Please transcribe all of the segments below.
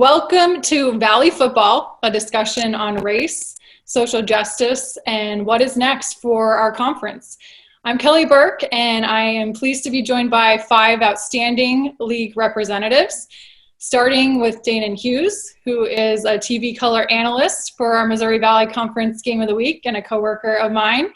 Welcome to Valley Football, a discussion on race, social justice, and what is next for our conference. I'm Kelly Burke, and I am pleased to be joined by 5 outstanding league representatives, starting with Danan Hughes, who is a TV color analyst for our Missouri Valley Conference Game of the Week and a coworker of mine.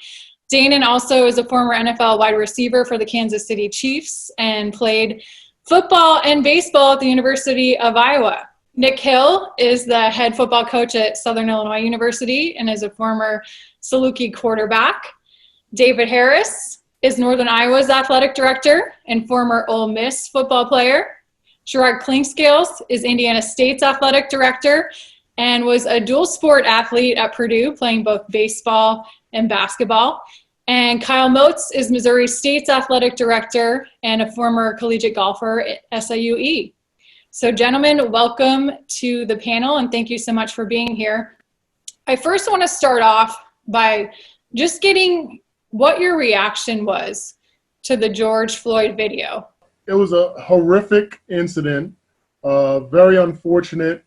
Danan also is a former NFL wide receiver for the Kansas City Chiefs and played football and baseball at the University of Iowa. Nick Hill is the head football coach at Southern Illinois University and is a former Saluki quarterback. David Harris is Northern Iowa's athletic director and former Ole Miss football player. Sherard Clinkscales is Indiana State's athletic director and was a dual sport athlete at Purdue, playing both baseball and basketball. And Kyle Moats is Missouri State's athletic director and a former collegiate golfer at SIU. So gentlemen, welcome to the panel and thank you so much for being here. I first want to start off by just getting what your reaction was to the George Floyd video. It was a horrific incident, very unfortunate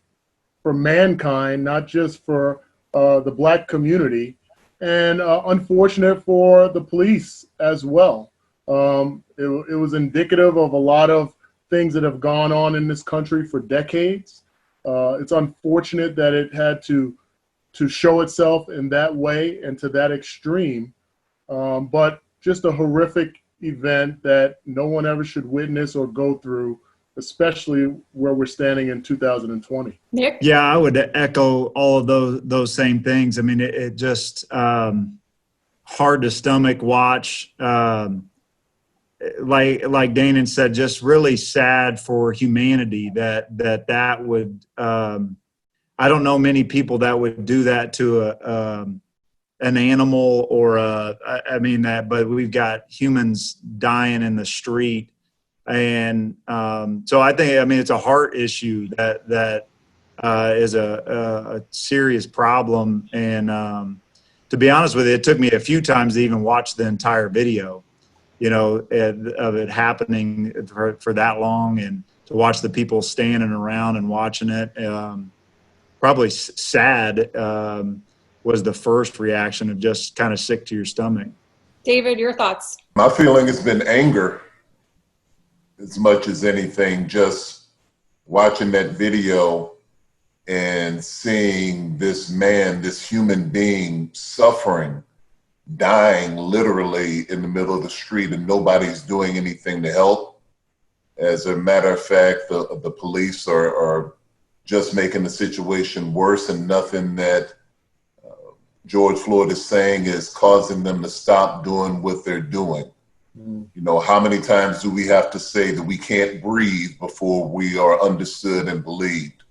for mankind, not just for the Black community, and unfortunate for the police as well. It was indicative of a lot of things that have gone on in this country for decades. It's unfortunate that it had to show itself in that way and to that extreme, but just a horrific event that no one ever should witness or go through, especially where we're standing in 2020. Nick? Yeah, I would echo all of those same things. I mean, it just hard to stomach watch. Like Danan said, just really sad for humanity that would. I don't know many people that would do that to an animal or but we've got humans dying in the street, and so I think it's a heart issue that is a serious problem, and to be honest with you, it took me a few times to even watch the entire video. Of it happening for that long, and to watch the people standing around and watching it. Probably sad was the first reaction, of just kind of sick to your stomach. David, your thoughts? My feeling has been anger as much as anything, just watching that video and seeing this man, this human being suffering, dying literally in the middle of the street, and nobody's doing anything to help. As a matter of fact, the police are just making the situation worse, and nothing that George Floyd is saying is causing them to stop doing what they're doing. How many times do we have to say that we can't breathe before we are understood and believed?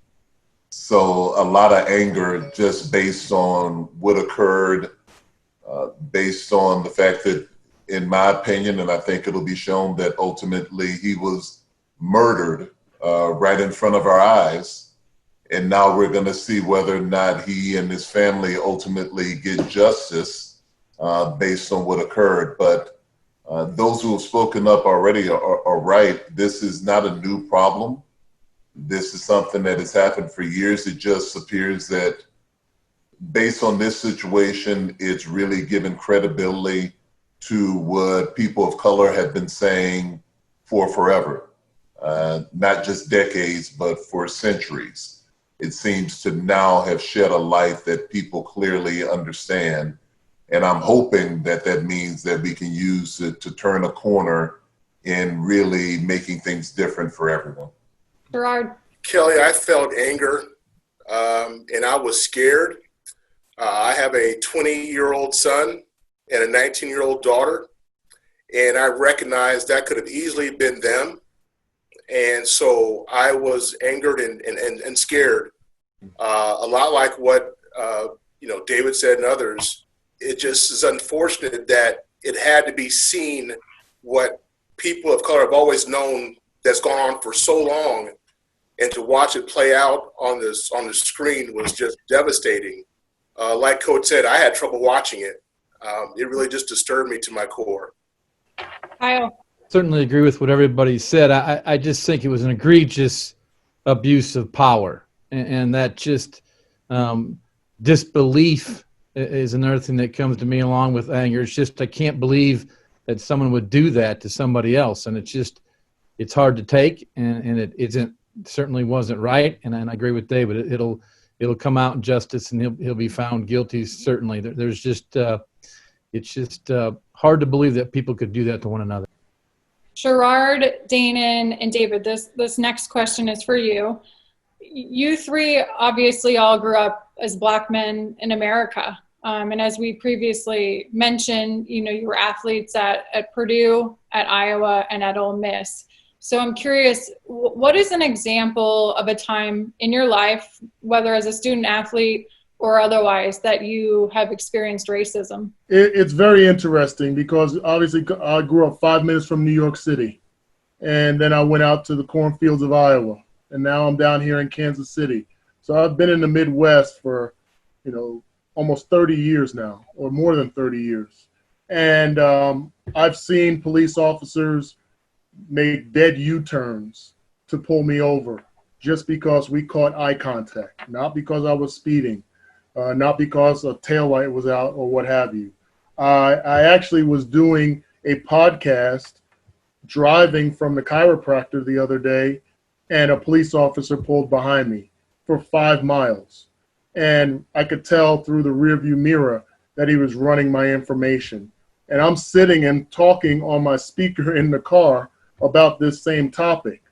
So a lot of anger just based on what occurred, based on the fact that, in my opinion, and I think it'll be shown, that ultimately he was murdered right in front of our eyes. And now we're going to see whether or not he and his family ultimately get justice based on what occurred. But those who have spoken up already are right. This is not a new problem. This is something that has happened for years. It just appears that based on this situation, it's really given credibility to what people of color have been saying for forever, not just decades, but for centuries. It seems to now have shed a light that people clearly understand. And I'm hoping that means that we can use it to turn a corner in really making things different for everyone. Sherard? Kelly, I felt anger and I was scared. I have a 20-year-old son and a 19-year-old daughter, and I recognized that could have easily been them. And so I was angered and scared. A lot like what David said and others. It just is unfortunate that it had to be seen, what people of color have always known that's gone on for so long, and to watch it play out on the screen was just devastating. Like Coach said, I had trouble watching it. It really just disturbed me to my core. Kyle? Certainly agree with what everybody said. I just think it was an egregious abuse of power. and that just disbelief is another thing that comes to me along with anger. It's just I can't believe that someone would do that to somebody else, and it's hard to take, and it certainly wasn't right. And I agree with David. It'll come out in justice, and he'll be found guilty. Certainly, there's just it's just hard to believe that people could do that to one another. Sherard, Danan, and David, this next question is for you. You three obviously all grew up as Black men in America. And as we previously mentioned, you were athletes at Purdue, at Iowa, and at Ole Miss. So I'm curious, what is an example of a time in your life, whether as a student athlete or otherwise, that you have experienced racism? It's very interesting because obviously I grew up 5 minutes from New York City, and then I went out to the cornfields of Iowa, and now I'm down here in Kansas City. So I've been in the Midwest for, almost 30 years now, or more than 30 years. And I've seen police officers make dead U-turns to pull me over just because we caught eye contact, not because I was speeding, not because a taillight was out or what have you. I actually was doing a podcast driving from the chiropractor the other day, and a police officer pulled behind me for 5 miles. And I could tell through the rearview mirror that he was running my information. And I'm sitting and talking on my speaker in the car about this same topic.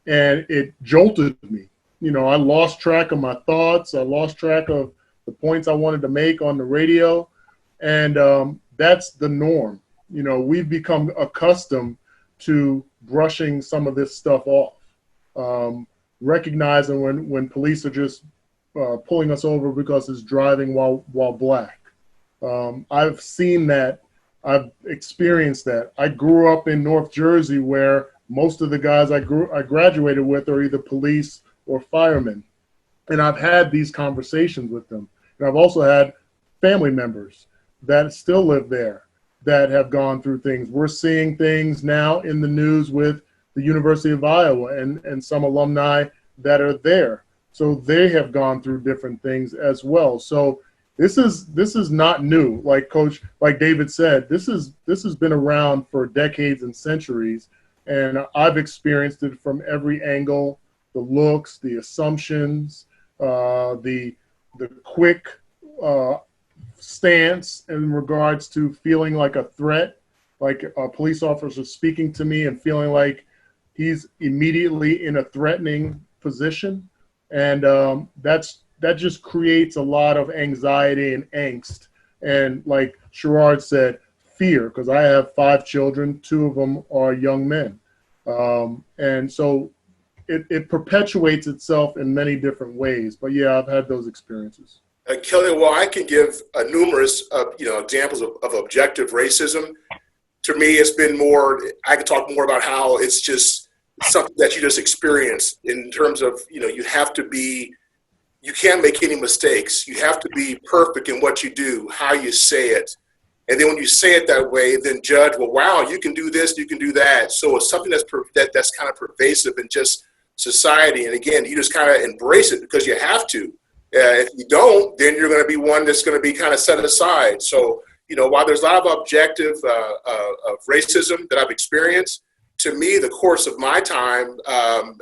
And it jolted me. I lost track of my thoughts. I lost track of the points I wanted to make on the radio. And that's the norm. We've become accustomed to brushing some of this stuff off, recognizing when police are just pulling us over because it's driving while Black. I've seen that. I've experienced that. I grew up in North Jersey where most of the guys I graduated with are either police or firemen. And I've had these conversations with them. And I've also had family members that still live there that have gone through things. We're seeing things now in the news with the University of Iowa and some alumni that are there. So they have gone through different things as well. So this is not new. Like David said, this has been around for decades and centuries, and I've experienced it from every angle: the looks, the assumptions, the quick stance in regards to feeling like a threat, like a police officer speaking to me and feeling like he's immediately in a threatening position. And that just creates a lot of anxiety and angst. And like Sherard said, fear, because I have 5 children, 2 of them are young men. And so it perpetuates itself in many different ways. But yeah, I've had those experiences. Kelly, well, I can give numerous examples of objective racism. To me, it's been more, I could talk more about how it's just something that you just experience in terms of, you can't make any mistakes. You have to be perfect in what you do, how you say it. And then when you say it that way, then judge, well, wow, you can do this, you can do that. So it's something that's kind of pervasive in just society. And again, you just kind of embrace it because you have to. If you don't, then you're going to be one that's going to be kind of set aside. So, while there's a lot of objective of racism that I've experienced, to me, the course of my time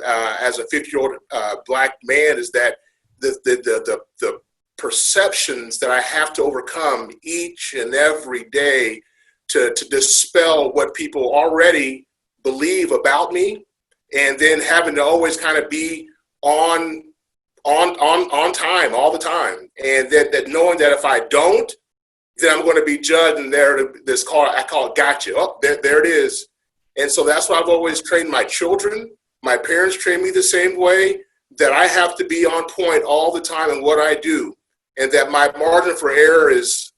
as a 50-year-old Black man is that the perceptions that I have to overcome each and every day to dispel what people already believe about me, and then having to always kind of be on time all the time, and that knowing that if I don't, then I'm going to be judged, and I call it gotcha. Oh, there it is. And so that's why I've always trained my children. My parents trained me the same way, that I have to be on point all the time in what I do, and that my margin for error is.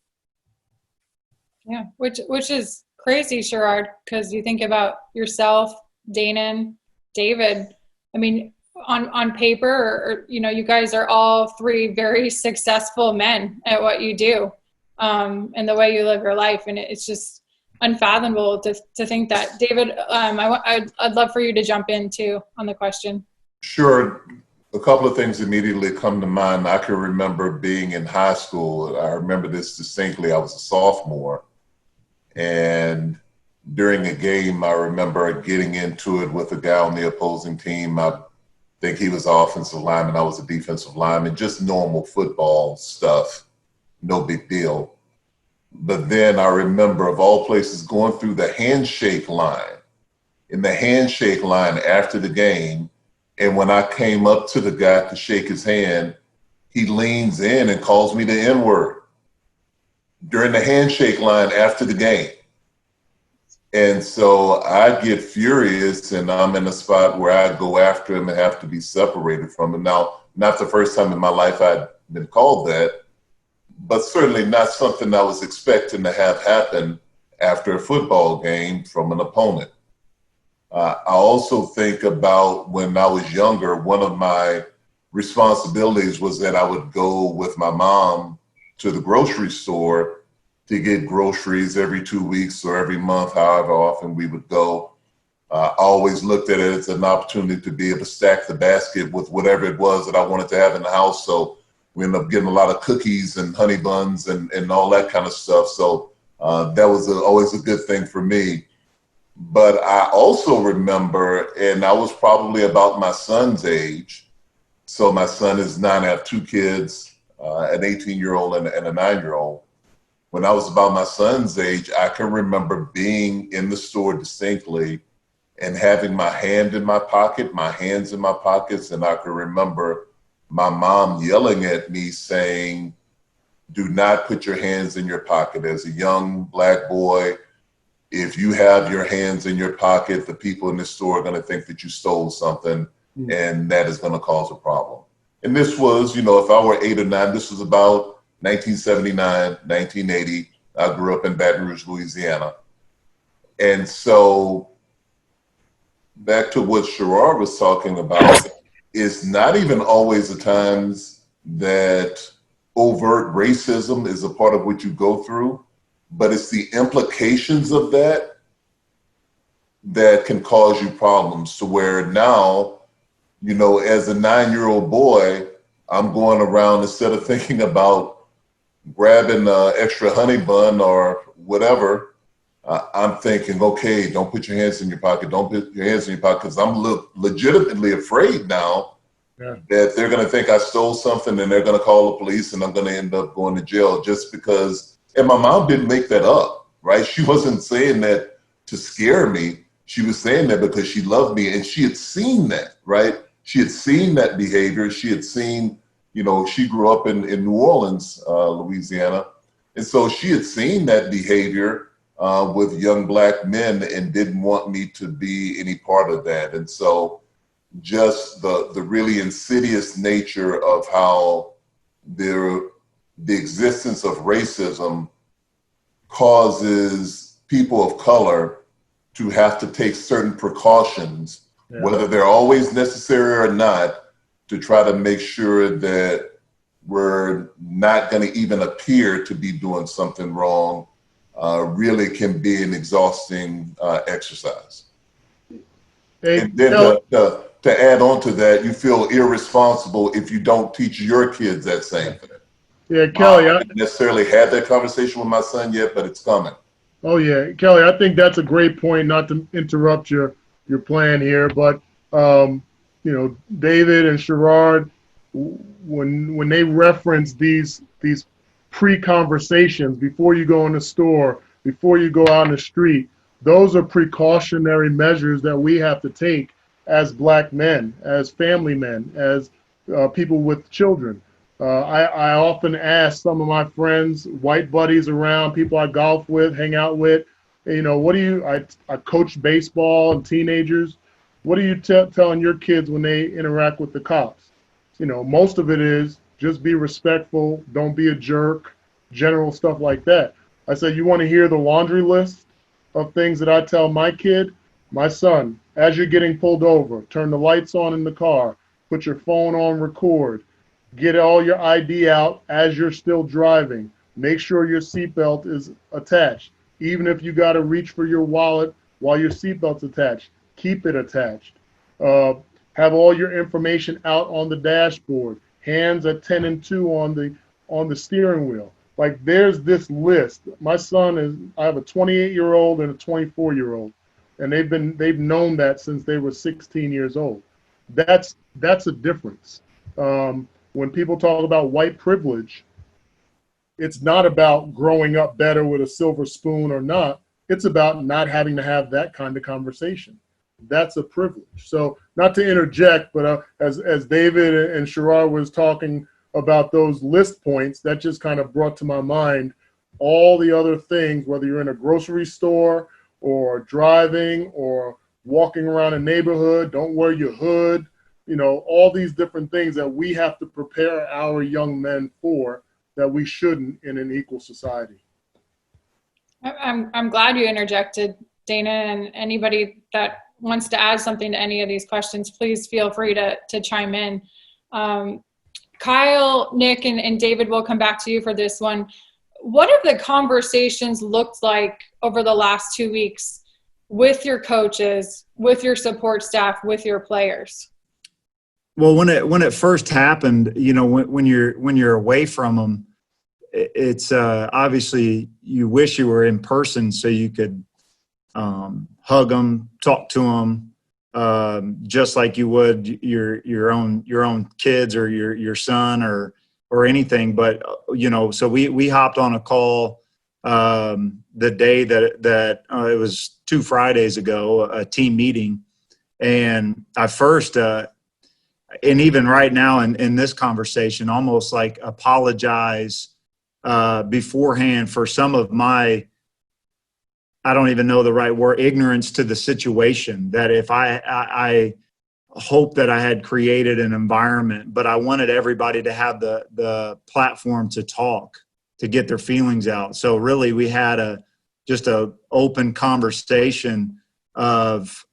Yeah, which is crazy, Sherard, because you think about yourself, Danan, David. I mean, on paper, you guys are all 3 very successful men at what you do, and the way you live your life, and it's just unfathomable to think that. David, I'd love for you to jump in too on the question. Sure. A couple of things immediately come to mind. I can remember being in high school. I remember this distinctly. I was a sophomore, and during a game, I remember getting into it with a guy on the opposing team. I think he was offensive lineman. I was a defensive lineman, just normal football stuff, no big deal. But then I remember, of all places, going through the handshake line. In the handshake line after the game, and when I came up to the guy to shake his hand, he leans in and calls me the N-word during the handshake line after the game. And so I get furious, and I'm in a spot where I go after him and have to be separated from him. Now, not the first time in my life I'd been called that, but certainly not something I was expecting to have happen after a football game from an opponent. I also think about when I was younger, one of my responsibilities was that I would go with my mom to the grocery store to get groceries every 2 weeks or every month, however often we would go. I always looked at it as an opportunity to be able to stack the basket with whatever it was that I wanted to have in the house. So we ended up getting a lot of cookies and honey buns and all that kind of stuff. So that was always a good thing for me. But I also remember, and I was probably about my son's age. So my son is 9. I have 2 kids, an 18-year-old and a 9-year-old. When I was about my son's age, I can remember being in the store distinctly and having my hand in my pocket, my hands in my pockets. And I can remember my mom yelling at me saying, "Do not put your hands in your pocket." As a young Black boy, if you have your hands in your pocket, the people in the store are going to think that you stole something, and that is going to cause a problem. And this was, if I were 8 or 9, this was about 1979, 1980. I grew up in Baton Rouge, Louisiana. And so back to what Sherard was talking about, it's not even always the times that overt racism is a part of what you go through, but it's the implications of that that can cause you problems, to where now, as a 9-year-old boy, I'm going around, instead of thinking about grabbing an extra honey bun or whatever, I'm thinking, okay, don't put your hands in your pocket. Don't put your hands in your pocket, because I'm legitimately afraid now that they're going to think I stole something and they're going to call the police and I'm going to end up going to jail just because. And my mom didn't make that up, right? She wasn't saying that to scare me. She was saying that because she loved me, and she had seen that, right? She had seen that behavior. She had seen, she grew up in New Orleans, Louisiana. And so she had seen that behavior with young Black men and didn't want me to be any part of that. And so just the really insidious nature of how the existence of racism causes people of color to have to take certain precautions, whether they're always necessary or not, to try to make sure that we're not going to even appear to be doing something wrong, really can be an exhausting exercise. And then to add on to that, you feel irresponsible if you don't teach your kids that same thing. Yeah, Kelly. I haven't necessarily had that conversation with my son yet, but it's coming. Oh yeah, Kelly. I think that's a great point. Not to interrupt your plan here, but David and Sherard, when they reference these pre-conversations before you go in the store, before you go out in the street, those are precautionary measures that we have to take as Black men, as family men, as people with children. I often ask some of my friends, white buddies around, people I golf with, hang out with, what do you, I coach baseball and teenagers. What are you telling your kids when they interact with the cops? Most of it is just be respectful, don't be a jerk, general stuff like that. I said, you want to hear the laundry list of things that I tell my kid? My son, as you're getting pulled over, turn the lights on in the car, put your phone on record, get all your ID out as you're still driving. Make sure your seatbelt is attached. Even if you got to reach for your wallet while your seatbelt's attached, keep it attached. have all your information out on the dashboard, hands at 10 and 2 on the steering wheel. Like, there's this list. My son I have a 28-year-old and a 24-year-old, and they've known that since they were 16 years old. That's a difference. When people talk about white privilege, it's not about growing up better with a silver spoon or not. It's about not having to have that kind of conversation. That's a privilege. So, not to interject, but as David and Sherard was talking about those list points, that just kind of brought to my mind all the other things, whether you're in a grocery store or driving or walking around a neighborhood, don't wear your hood, all these different things that we have to prepare our young men for, that we shouldn't in an equal society. I'm glad you interjected, Dana, and anybody that wants to add something to any of these questions, please feel free to chime in. Kyle, Nick, and David, will come back to you for this one. What have the conversations looked like over the last 2 weeks with your coaches, with your support staff, with your players? Well, when it first happened, when you're away from them, it's obviously you wish you were in person so you could hug them, talk to them, just like you would your own kids or your son or anything. But so we hopped on a call the day that it was 2 Fridays ago, a team meeting, and I first. And even right now in this conversation, almost like apologize beforehand for some of my, I don't even know the right word, ignorance to the situation. That if I hope that I had created an environment, but I wanted everybody to have the platform to talk, to get their feelings out. So really we had just a open conversation of,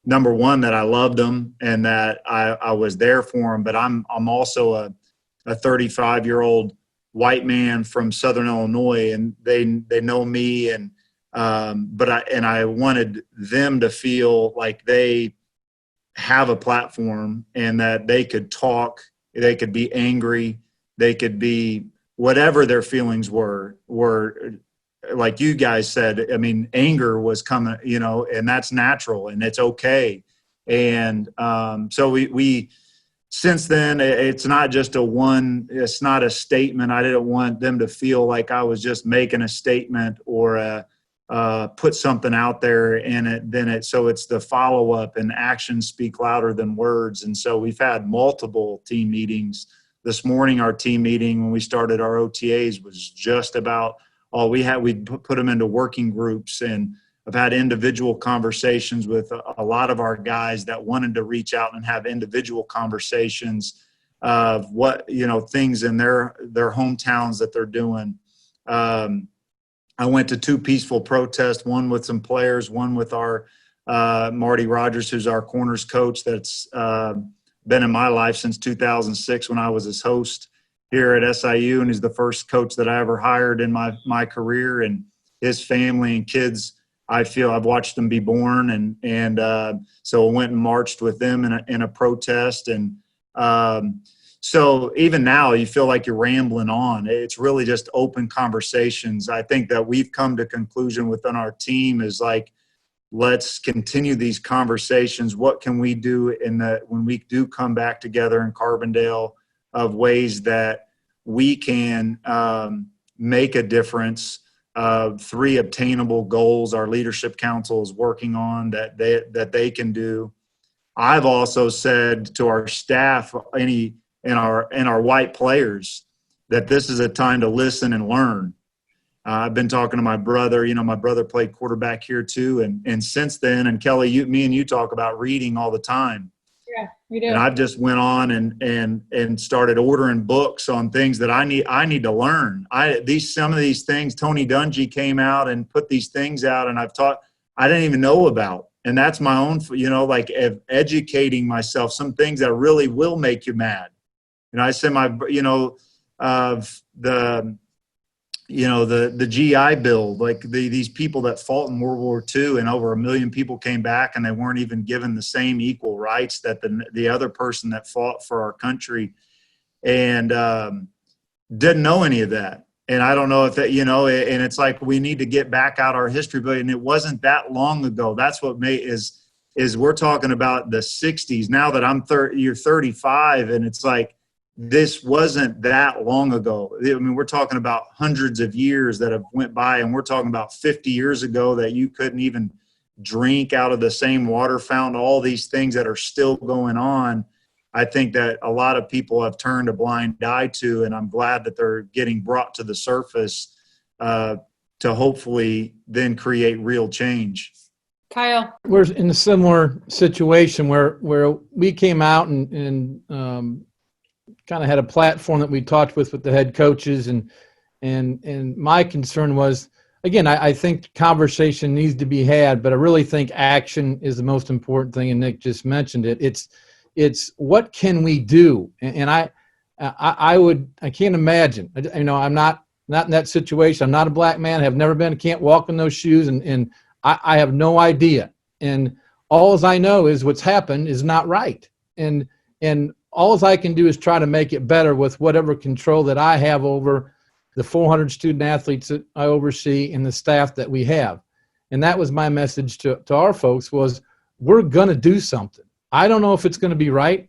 number one, that I loved them and that I was there for them. But I'm also a 35-year-old white man from Southern Illinois, and they know me, and I wanted them to feel like they have a platform and that they could talk, they could be angry, they could be whatever their feelings were. Like you guys said, I mean, anger was coming, and that's natural and it's okay. And so we since then, it's not just it's not a statement. I didn't want them to feel like I was just making a statement or put something out there and so it's the follow-up, and actions speak louder than words. And so we've had multiple team meetings. This morning, our team meeting when we started our OTAs was just about we put them into working groups, and I've had individual conversations with a lot of our guys that wanted to reach out and have individual conversations of what, things in their hometowns that they're doing. I went to 2 peaceful protests, one with some players, one with our Marty Rogers, who's our corners coach that's been in my life since 2006 when I was his host here at SIU, and he's the first coach that I ever hired in my career. And his family and kids, I feel I've watched them be born, and so I went and marched with them in a protest. And so even now, you feel like you're rambling on. It's really just open conversations. I think that we've come to conclusion within our team is like, let's continue these conversations. What can we do when we do come back together in Carbondale, of ways that we can make a difference? 3 obtainable goals our leadership council is working on that they can do. I've also said to our staff, and our white players, that this is a time to listen and learn. I've been talking to my brother. My brother played quarterback here too, and since then, and Kelly, me and you talk about reading all the time. Yeah, we do. And I've just went on and started ordering books on things that I need to learn. Some of these things, Tony Dungy came out and put these things out, and I didn't even know about. And that's my own, like educating myself, some things that really will make you mad. I said the GI Bill, like these people that fought in World War II, and over 1 million people came back and they weren't even given the same equal rights that the other person that fought for our country, and didn't know any of that. And I don't know if that, and it's like we need to get back out our history, but and it wasn't that long ago. That's what is we're talking about the 60s. Now that you're 35, and it's like, this wasn't that long ago. I mean, we're talking about hundreds of years that have went by, and we're talking about 50 years ago that you couldn't even drink out of the same water fountain, all these things that are still going on. I think that a lot of people have turned a blind eye to, and I'm glad that they're getting brought to the surface to hopefully then create real change. Kyle. We're in a similar situation where we came out and kind of had a platform that we talked with the head coaches, and my concern was, again, I think conversation needs to be had, but I really think action is the most important thing, and Nick just mentioned it. It's what can we do? And I can't imagine. I'm not in that situation. I'm not a black man. Have never been. Can't walk in those shoes, and I have no idea. And all I know is what's happened is not right. And all I can do is try to make it better with whatever control that I have over the 400 student athletes that I oversee and the staff that we have. And that was my message to our folks was, we're going to do something. I don't know if it's going to be right.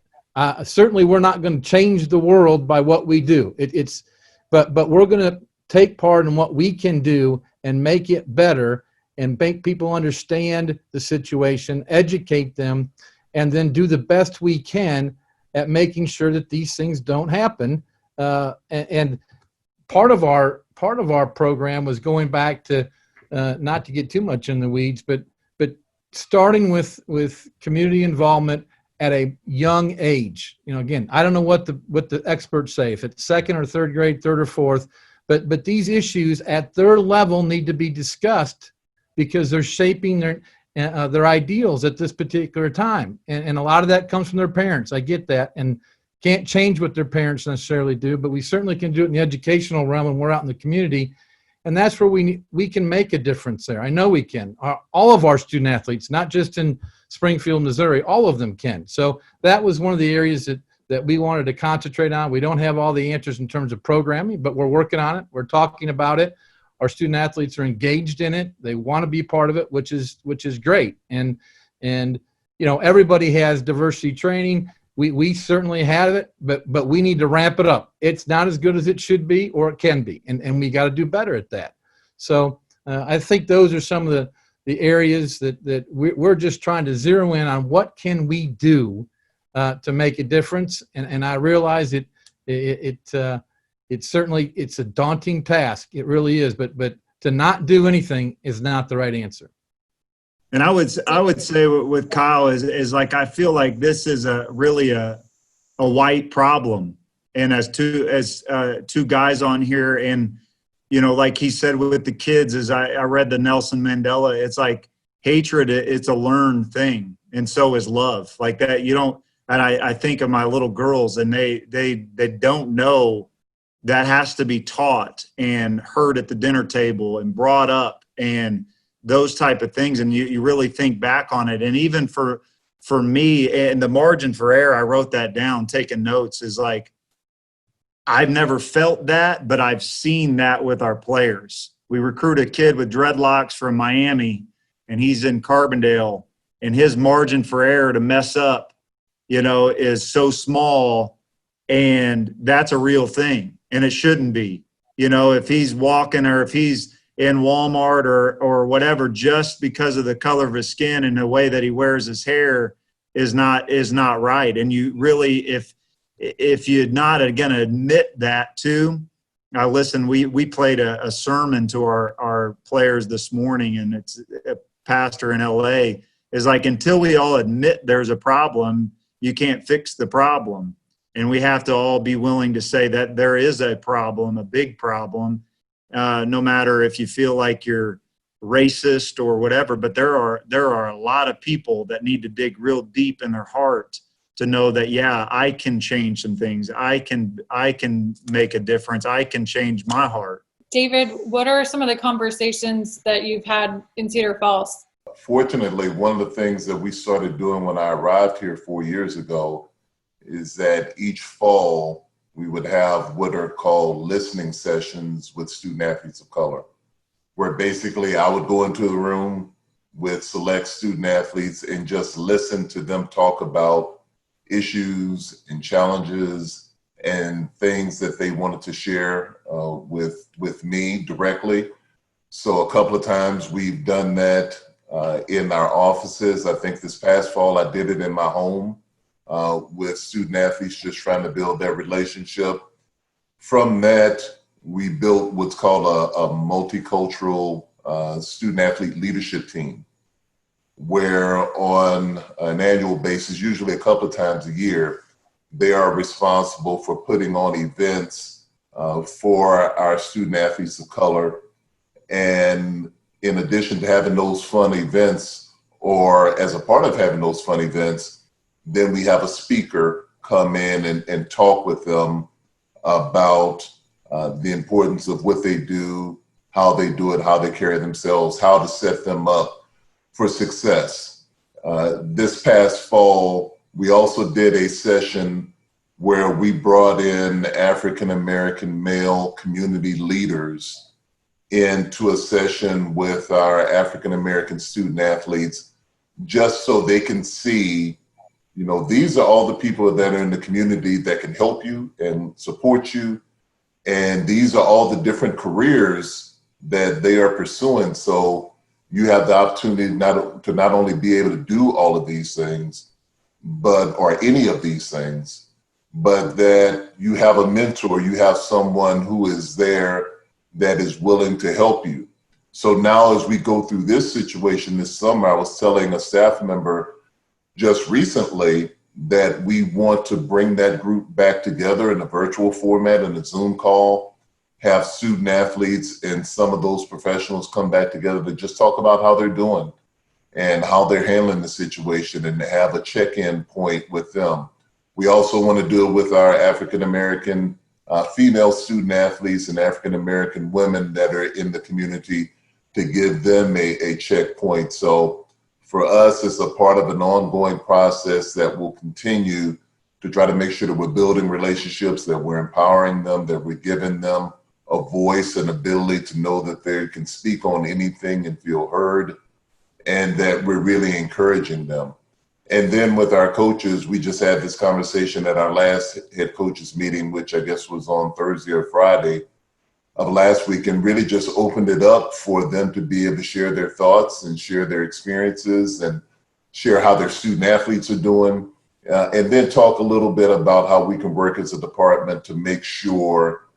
Certainly we're not going to change the world by what we do. But we're going to take part in what we can do and make it better and make people understand the situation, educate them, and then do the best we can at making sure that these things don't happen. And part of our program was going back to, not to get too much in the weeds, but starting with community involvement at a young age. Again, I don't know what the experts say, if it's second or third grade, third or fourth, but these issues at their level need to be discussed because they're shaping their ideals at this particular time. And a lot of that comes from their parents. I get that, and can't change what their parents necessarily do, but we certainly can do it in the educational realm when we're out in the community. And that's where we can make a difference there. I know we can. All of our student athletes, not just in Springfield, Missouri, all of them can. So that was one of the areas that we wanted to concentrate on. We don't have all the answers in terms of programming, but we're working on it. We're talking about it. Our student athletes are engaged in it. They want to be part of it, which is great. And everybody has diversity training. We certainly have it, but we need to ramp it up. It's not as good as it should be or it can be, and we got to do better at that. So I think those are some of the areas that we're just trying to zero in on. What can we do to make a difference? And I realize it's certainly a daunting task. It really is, but to not do anything is not the right answer. And I would say with Kyle is like, I feel like this is really a white problem. And as two guys on here, and like he said with the kids, as I read the Nelson Mandela, it's like hatred, it's a learned thing, and so is love. Like that, you don't. And I think of my little girls, and they don't know that has to be taught and heard at the dinner table and brought up and those type of things. And you really think back on it. And even for me, and the margin for error, I wrote that down, taking notes, is like, I've never felt that, but I've seen that with our players. We recruit a kid with dreadlocks from Miami, and he's in Carbondale, and his margin for error to mess up, is so small, and that's a real thing. And it shouldn't be, if he's walking or if he's in Walmart or whatever, just because of the color of his skin and the way that he wears his hair is not right. And you really, if you're not going to admit that too, now listen, we played a sermon to our players this morning, and it's a pastor in LA is like, until we all admit there's a problem, you can't fix the problem. And we have to all be willing to say that there is a problem, a big problem, no matter if you feel like you're racist or whatever. But there are a lot of people that need to dig real deep in their heart to know that, yeah, I can change some things. I can make a difference. I can change my heart. David, what are some of the conversations that you've had in Cedar Falls? Fortunately, one of the things that we started doing when I arrived here 4 years ago is that each fall we would have what are called listening sessions with student athletes of color, where basically I would go into the room with select student athletes and just listen to them talk about issues and challenges and things that they wanted to share with me directly. So a couple of times we've done that in our offices. I think this past fall I did it in my home with student athletes just trying to build that relationship. From that, we built what's called a multicultural student athlete leadership team, where on an annual basis, usually a couple of times a year, they are responsible for putting on events for our student athletes of color. And in addition to having those fun events, or as a part of having those fun events, then we have a speaker come in and talk with them about the importance of what they do, how they do it, how they carry themselves, how to set them up for success. This past fall, we also did a session where we brought in African-American male community leaders into a session with our African-American student athletes, just so they can see, you know, these are all the people that are in the community that can help you and support you. And these are all the different careers that they are pursuing. So you have the opportunity to not only be able to do all of these things, or any of these things, but that you have a mentor, you have someone who is there that is willing to help you. So now as we go through this situation this summer, I was telling a staff member just recently that we want to bring that group back together in a virtual format, in a Zoom call, have student athletes and some of those professionals come back together to just talk about how they're doing and how they're handling the situation, and to have a check-in point with them. We also want to do it with our African-American female student athletes and African-American women that are in the community, to give them a checkpoint. So for us, it's a part of an ongoing process that will continue to try to make sure that we're building relationships, that we're empowering them, that we're giving them a voice and ability to know that they can speak on anything and feel heard, and that we're really encouraging them. And then with our coaches, we just had this conversation at our last head coaches meeting, which I guess was on Thursday or Friday of last week, and really just opened it up for them to be able to share their thoughts and share their experiences and share how their student athletes are doing, and then talk a little bit about how we can work as a department to make sure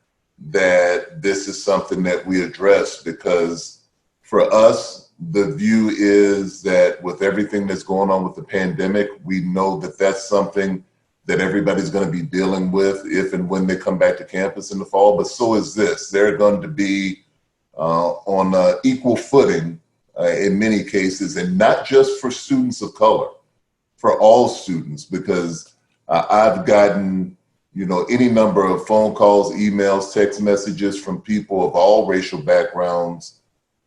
that this is something that we address. Because for us, the view is that with everything that's going on with the pandemic, we know that that's something that everybody's going to be dealing with if and when they come back to campus in the fall. But so is this. They're going to be on equal footing in many cases, and not just for students of color, for all students, because I've gotten, you know, any number of phone calls, emails, text messages from people of all racial backgrounds,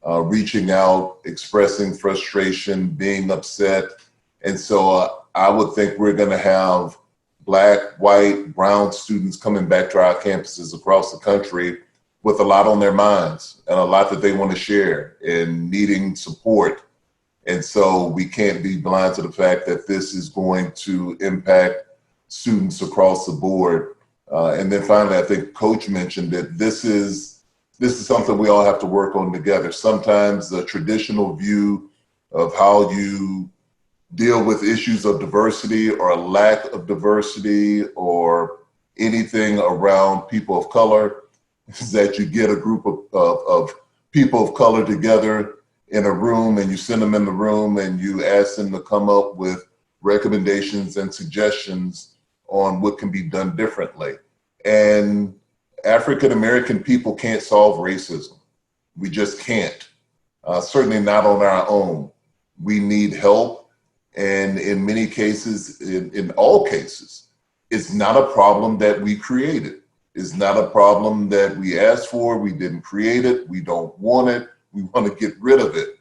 reaching out, expressing frustration, being upset. And so I would think we're going to have Black, white, brown students coming back to our campuses across the country with a lot on their minds and a lot that they want to share and needing support. And so we can't be blind to the fact that this is going to impact students across the board. And then finally, I think Coach mentioned that this is something we all have to work on together. Sometimes the traditional view of how you deal with issues of diversity or a lack of diversity or anything around people of color is that you get a group of people of color together in a room, and you send them in the room and you ask them to come up with recommendations and suggestions on what can be done differently. And African-American people can't solve racism. We just can't, certainly not on our own. We need help. And in many cases, in all cases, it's not a problem that we created. is not a problem that we asked for. We didn't create it. We don't want it. We want to get rid of it.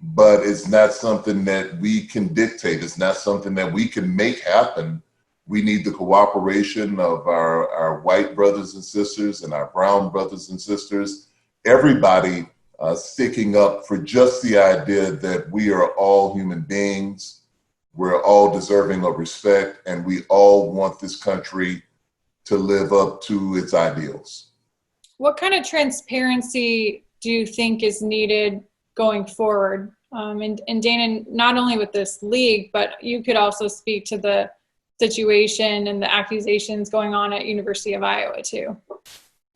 But it's not something that we can dictate. It's not something that we can make happen. We need the cooperation of our white brothers and sisters and our brown brothers and sisters, everybody sticking up for just the idea that we are all human beings. We're all deserving of respect, and we all want this country to live up to its ideals. What kind of transparency do you think is needed going forward? And Danan, not only with this league, but you could also speak to the situation and the accusations going on at University of Iowa too.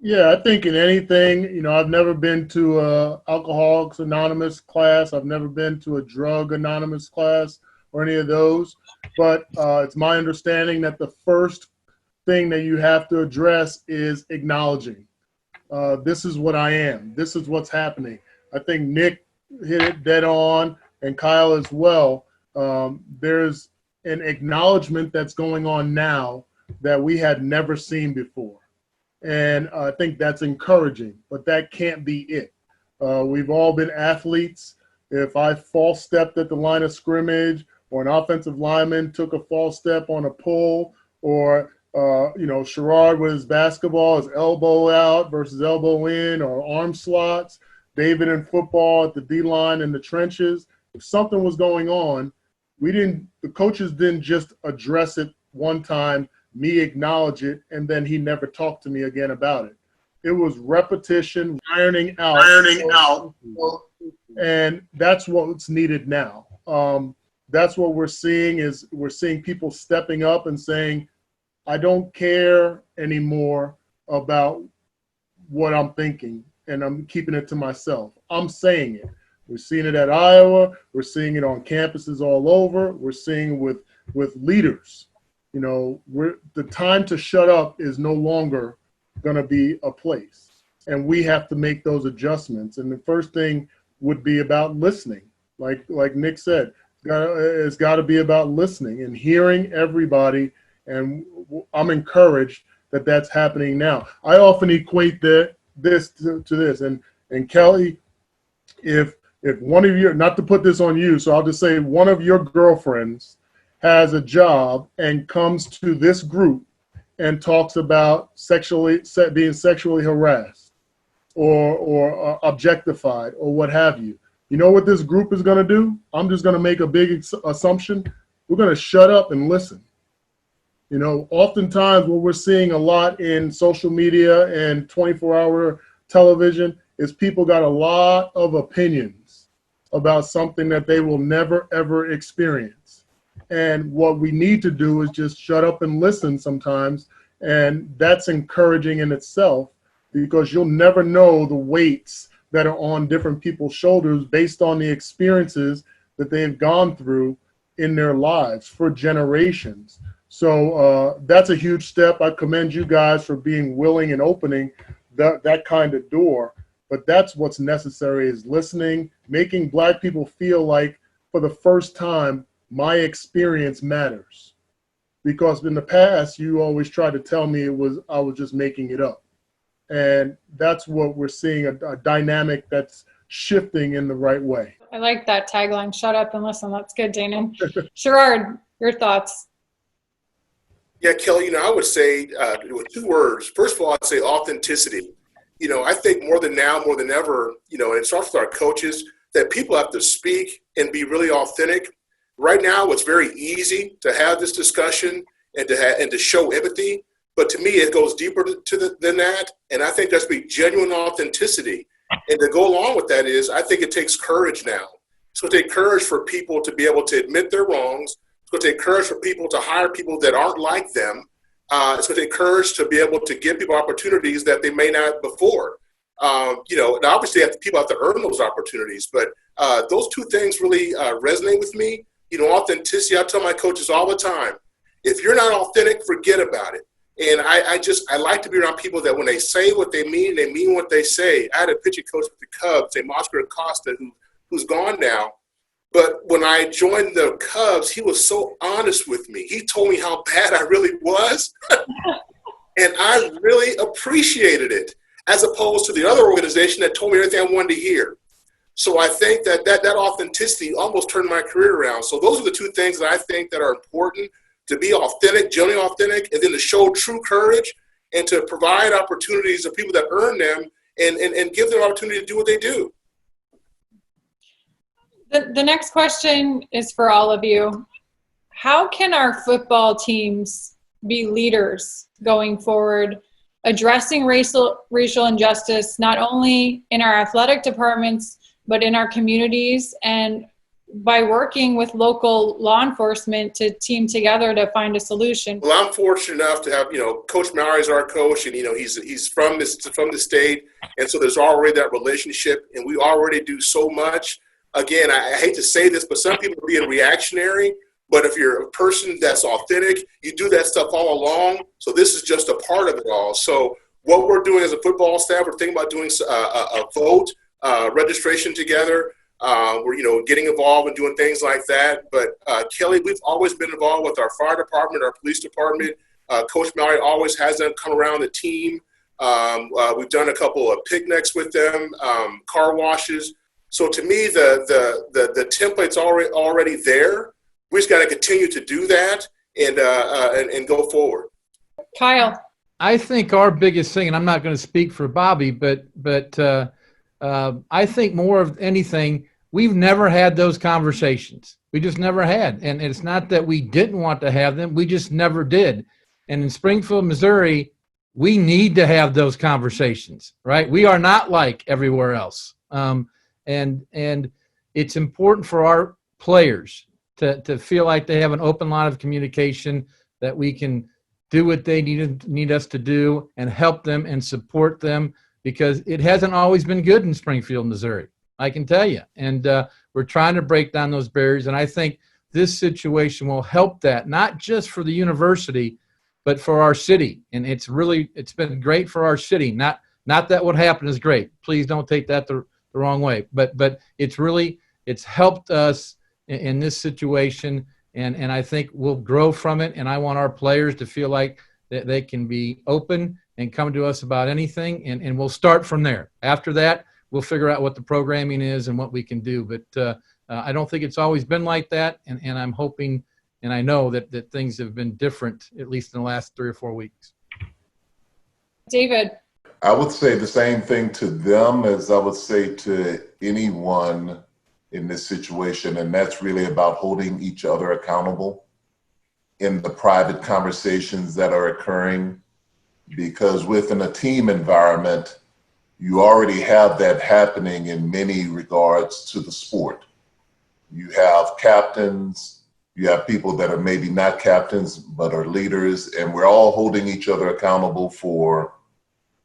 Yeah, I think in anything, I've never been to a Alcoholics Anonymous class. I've never been to a Drug Anonymous class or any of those. But it's my understanding that the first thing that you have to address is acknowledging. This is what I am. This is what's happening. I think Nick hit it dead on, and Kyle as well. There's an acknowledgement that's going on now that we had never seen before. And I think that's encouraging, but that can't be it. We've all been athletes. If I false stepped at the line of scrimmage, or an offensive lineman took a false step on a pull, or Sherard with his basketball, his elbow out versus elbow in, or arm slots, David in football at the D-line in the trenches, if something was going on, the coaches didn't just address it one time, me acknowledge it, and then he never talked to me again about it. It was repetition, ironing out. And that's what's needed now. That's what we're seeing people stepping up and saying, I don't care anymore about what I'm thinking, and I'm keeping it to myself. I'm saying it. We're seeing it at Iowa. We're seeing it on campuses all over. We're seeing it with leaders. The time to shut up is no longer going to be a place, and we have to make those adjustments. And the first thing would be about listening. Like Nick said, it's got to be about listening and hearing everybody. And I'm encouraged that that's happening now. I often equate this to this. And Kelly, if one of your, not to put this on you, so I'll just say one of your girlfriends has a job and comes to this group and talks about being sexually harassed or objectified or what have you. You know what this group is going to do? I'm just going to make a big assumption. We're going to shut up and listen. Oftentimes what we're seeing a lot in social media and 24-hour television is people got a lot of opinions about something that they will never, ever experience. And what we need to do is just shut up and listen sometimes. And that's encouraging in itself, because you'll never know the weights that are on different people's shoulders based on the experiences that they've gone through in their lives for generations. So that's a huge step. I commend you guys for being willing and opening that kind of door. But that's what's necessary, is listening, making Black people feel like for the first time, my experience matters. Because in the past, you always tried to tell me I was just making it up. And that's what we're seeing, a dynamic that's shifting in the right way. I like that tagline, shut up and listen. That's good, Danan. Sherard, your thoughts? Yeah, Kelly, I would say with two words. First of all, I'd say authenticity. I think more than ever, and it starts with our coaches, that people have to speak and be really authentic. Right now, it's very easy to have this discussion and to show empathy. But to me, it goes deeper than that. And I think that's be genuine authenticity. And to go along with that is, I think it takes courage now. It's going to take courage for people to be able to admit their wrongs. It's going to take courage for people to hire people that aren't like them. It's going to take courage to be able to give people opportunities that they may not have before. And obviously people have to earn those opportunities. But those two things really resonate with me. Authenticity, I tell my coaches all the time, if you're not authentic, forget about it. And I like to be around people that when they say what they mean what they say. I had a pitching coach with the Cubs, named Oscar Acosta, who's gone now. But when I joined the Cubs, he was so honest with me. He told me how bad I really was. And I really appreciated it, as opposed to the other organization that told me everything I wanted to hear. So I think that authenticity almost turned my career around. So those are the two things that I think that are important: to be authentic, genuinely authentic, and then to show true courage and to provide opportunities to people that earn them and give them opportunity to do what they do. The next question is for all of you. How can our football teams be leaders going forward, addressing racial injustice, not only in our athletic departments, but in our communities, and by working with local law enforcement to team together to find a solution? Well, I'm fortunate enough to have, Coach Mallory's our coach, and, he's from the state. And so there's already that relationship, and we already do so much. Again, I hate to say this, but some people are being reactionary. But if you're a person that's authentic, you do that stuff all along. So this is just a part of it all. So what we're doing as a football staff, we're thinking about doing a vote registration together. We're, getting involved and doing things like that. But Kelly, we've always been involved with our fire department, our police department. Coach Mallory always has them come around the team. We've done a couple of picnics with them, car washes. So to me, the template's already there. We just got to continue to do that and go forward. Kyle. I think our biggest thing, and I'm not going to speak for Bobby, but I think more of anything, we've never had those conversations. We just never had. And it's not that we didn't want to have them. We just never did. And in Springfield, Missouri, we need to have those conversations, right? We are not like everywhere else. And it's important for our players to feel like they have an open line of communication, that we can do what they need us to do and help them and support them, because it hasn't always been good in Springfield, Missouri, I can tell you. And we're trying to break down those barriers. And I think this situation will help that, not just for the university, but for our city. And it's been great for our city. Not that what happened is great. Please don't take that the wrong way. But it's helped us in this situation. And I think we'll grow from it. And I want our players to feel like that they can be open and come to us about anything. And we'll start from there. After that, we'll figure out what the programming is and what we can do. But I don't think it's always been like that. And I'm hoping, and I know that things have been different, at least in the last 3 or 4 weeks. David. I would say the same thing to them as I would say to anyone in this situation, and that's really about holding each other accountable in the private conversations that are occurring, because within a team environment, you already have that happening in many regards to the sport. You have captains, you have people that are maybe not captains, but are leaders, and we're all holding each other accountable for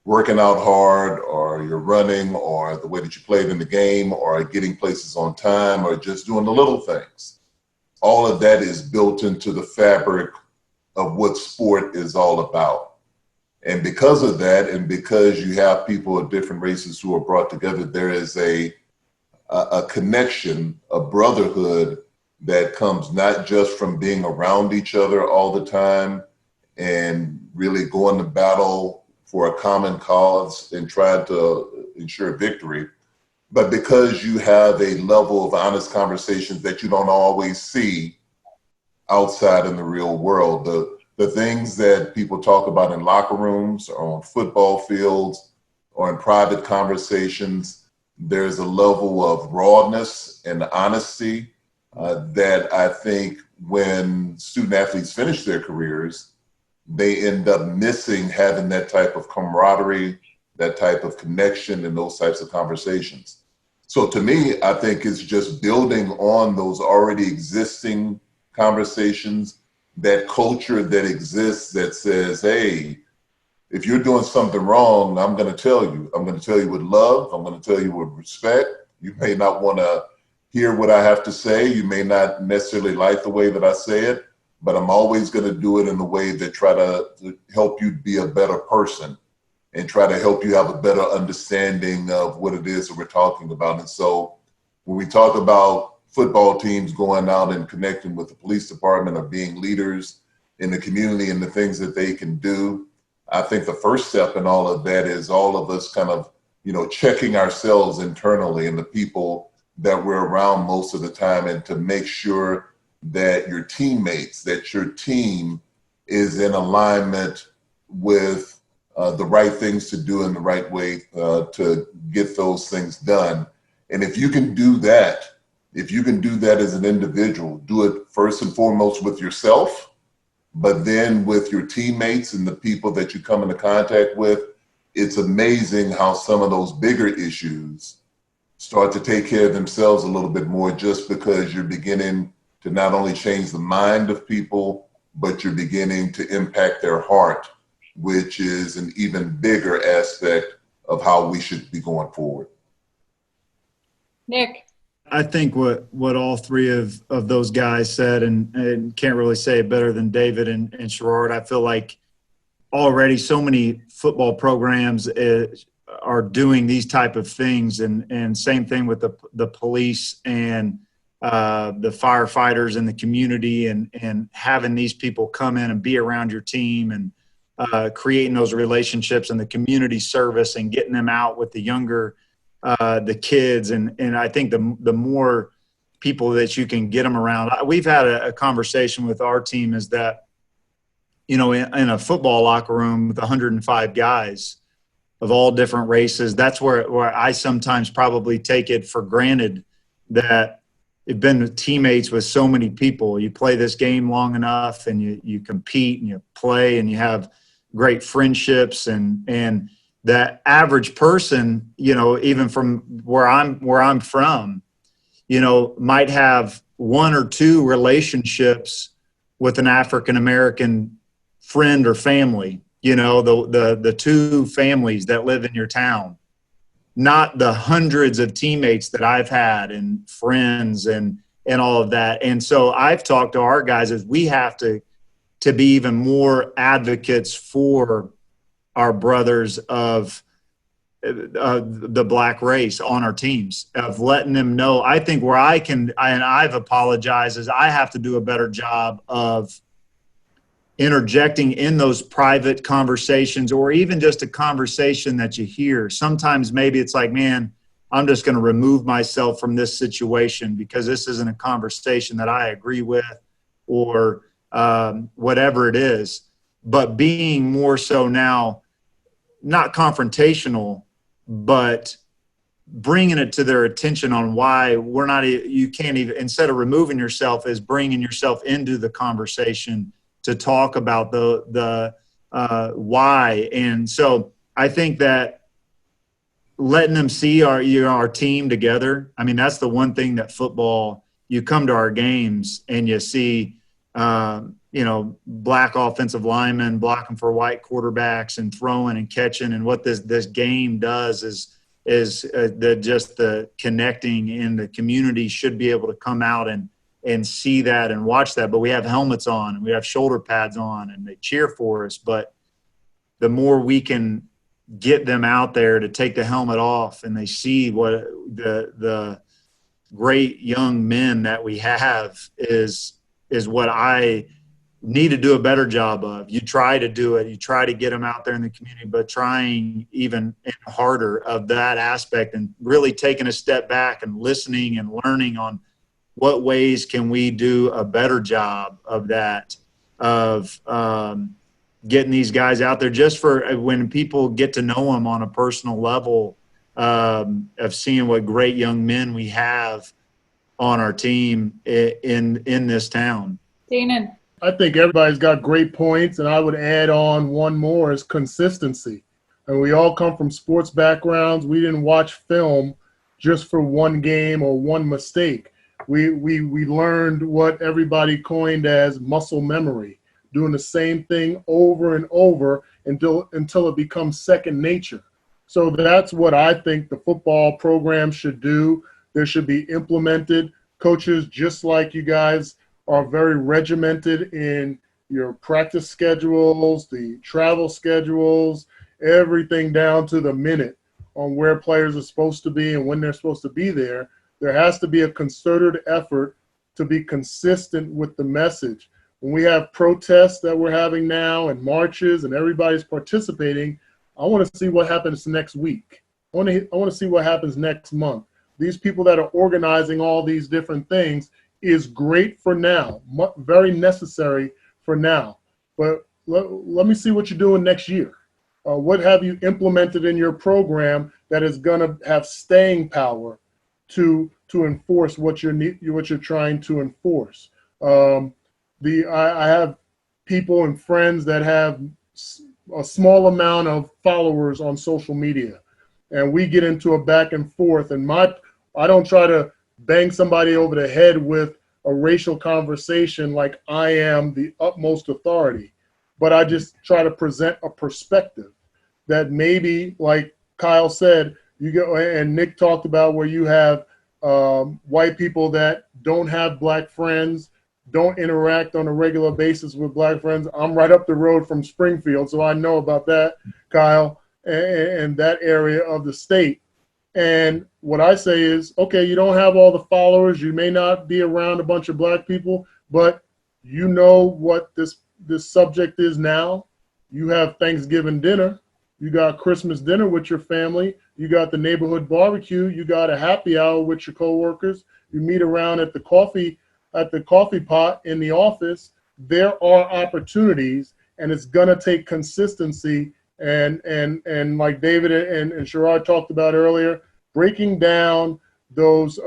working out hard, or you're running, or the way that you played in the game, or getting places on time, or just doing the little things. All of that is built into the fabric of what sport is all about. And because of that, and because you have people of different races who are brought together, there is a connection, a brotherhood that comes not just from being around each other all the time and really going to battle for a common cause and trying to ensure victory, but because you have a level of honest conversations that you don't always see outside in the real world. The things that people talk about in locker rooms or on football fields or in private conversations, there's a level of rawness and honesty that I think when student athletes finish their careers, they end up missing having that type of camaraderie, that type of connection, and those types of conversations. So to me, I think it's just building on those already existing conversations, that culture that exists that says, hey, if you're doing something wrong, I'm going to tell you. I'm going to tell you with love. I'm going to tell you with respect. You may not want to hear what I have to say. You may not necessarily like the way that I say it, but I'm always going to do it in a way that try to help you be a better person and try to help you have a better understanding of what it is that we're talking about. And so when we talk about football teams going out and connecting with the police department or being leaders in the community and the things that they can do, I think the first step in all of that is all of us kind of, checking ourselves internally and the people that we're around most of the time, and to make sure that your teammates, that your team is in alignment with the right things to do in the right way to get those things done. And if you can do that as an individual, do it first and foremost with yourself, but then with your teammates and the people that you come into contact with. It's amazing how some of those bigger issues start to take care of themselves a little bit more, just because you're beginning to not only change the mind of people, but you're beginning to impact their heart, which is an even bigger aspect of how we should be going forward. Nick. I think what all three of those guys said, and can't really say it better than David and Sherard. I feel like already so many football programs are doing these type of things, and same thing with the police and the firefighters in the community, and having these people come in and be around your team, and creating those relationships and the community service and getting them out with the younger the kids. And I think the more people that you can get them around. We've had a conversation with our team is that, in a football locker room with 105 guys of all different races, that's where I sometimes probably take it for granted that you've been teammates with so many people. You play this game long enough, and you compete and you play and you have great friendships, and that average person, even from where I'm from, might have one or two relationships with an African-American friend or family, the two families that live in your town, not the hundreds of teammates that I've had and friends and all of that. And so I've talked to our guys as we have to be even more advocates for our brothers of the black race on our teams, of letting them know. I think where I can, and I've apologized, is I have to do a better job of interjecting in those private conversations, or even just a conversation that you hear. Sometimes maybe it's like, man, I'm just going to remove myself from this situation because this isn't a conversation that I agree with, or whatever it is. But being more so now, not confrontational, but bringing it to their attention on why you can't even, instead of removing yourself, is bringing yourself into the conversation to talk about the why. And so I think that letting them see our team together. I mean, that's the one thing that football, you come to our games and you see, black offensive linemen blocking for white quarterbacks and throwing and catching. And what this game does is the connecting in the community should be able to come out and see that and watch that. But we have helmets on and we have shoulder pads on and they cheer for us. But the more we can get them out there to take the helmet off and they see what the great young men that we have is what I need to do a better job of. You try to do it. You try to get them out there in the community, but trying even harder of that aspect and really taking a step back and listening and learning on what ways can we do a better job of that, of getting these guys out there just for when people get to know them on a personal level, of seeing what great young men we have on our team in this town. Danan. I think everybody's got great points, and I would add on one more is consistency. And we all come from sports backgrounds. We didn't watch film just for one game or one mistake. We learned what everybody coined as muscle memory, doing the same thing over and over until it becomes second nature. So that's what I think the football program should do. There should be implemented coaches, just like you guys are very regimented in your practice schedules, the travel schedules, everything down to the minute on where players are supposed to be and when they're supposed to be there. There has to be a concerted effort to be consistent with the message. when we have protests that we're having now and marches and everybody's participating, I want to see what happens next week. I want to see what happens next month. These people that are organizing all these different things is great for now, very necessary for now. But let me see what you're doing next year. What have you implemented in your program that is going to have staying power to enforce what you're trying to enforce? I have people and friends that have a small amount of followers on social media, and we get into a back and forth. And I don't try to bang somebody over the head with a racial conversation like I am the utmost authority, but I just try to present a perspective that maybe, like Kyle said, you go, and Nick talked about, where you have white people that don't have black friends, don't interact on a regular basis with black friends. I'm right up the road from Springfield, so I know about that, Kyle, and that area of the state. And what I say is, okay, you don't have all the followers, you may not be around a bunch of black people, but you know what this subject is now. You have Thanksgiving dinner, you got Christmas dinner with your family, you got the neighborhood barbecue, you got a happy hour with your coworkers, you meet around at the coffee pot in the office. There are opportunities, and it's gonna take consistency and like David and Sherard talked about earlier, breaking down those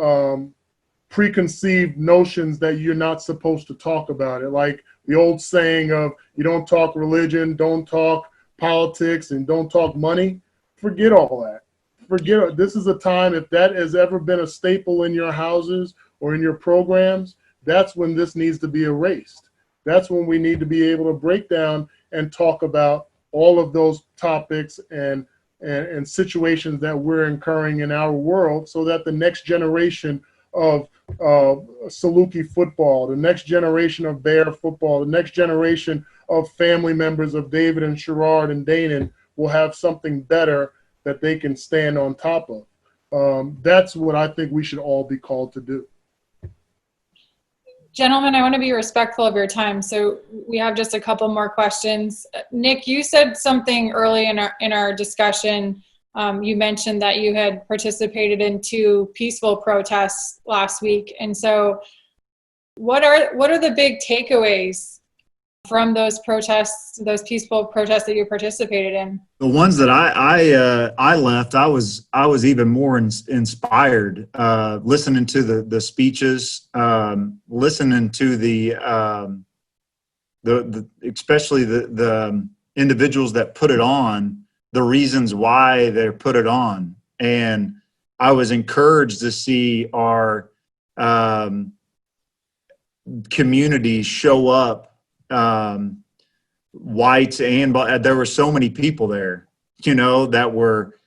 preconceived notions that you're not supposed to talk about it. Like the old saying of, you don't talk religion, don't talk politics, and don't talk money. Forget all that. Forget it. This is a time, if that has ever been a staple in your houses or in your programs, that's when this needs to be erased. That's when we need to be able to break down and talk about all of those topics and situations that we're incurring in our world, so that the next generation of Saluki football, the next generation of Bear football, the next generation of family members of David and Sherard and Danan will have something better that they can stand on top of. That's what I think we should all be called to do. Gentlemen, I want to be respectful of your time, so we have just a couple more questions. Nick, you said something early in our discussion. You mentioned that you had participated in 2 peaceful protests last week, and so what are the big takeaways from those protests, those peaceful protests that you participated in? The ones that I left, I was even more inspired, listening to the speeches, listening to the especially the individuals that put it on, the reasons why they put it on. And I was encouraged to see our community show up, whites, and there were so many people there, that were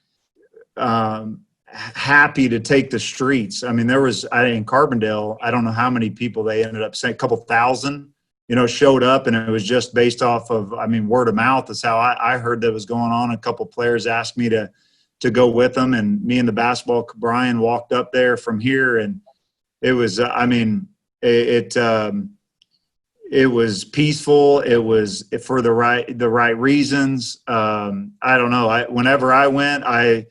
happy to take the streets. I mean, there was, in Carbondale, I don't know how many people they ended up saying, a couple thousand, showed up, and it was just based off of, word of mouth is how I heard that was going on. A couple players asked me to go with them, and me and the basketball Brian walked up there from here, and it was, it was peaceful. It was for the right reasons. I don't know. Whenever I went, I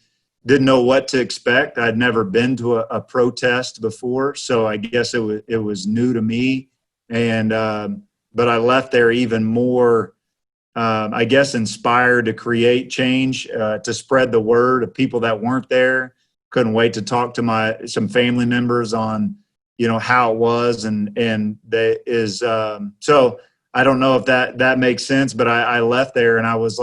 didn't know what to expect. I'd never been to a protest before, so I guess it was new to me. And but I left there even more, I guess, inspired to create change, to spread the word of people that weren't there. Couldn't wait to talk to some family members on how it was, and that is, so I don't know if that makes sense, but I left there and I was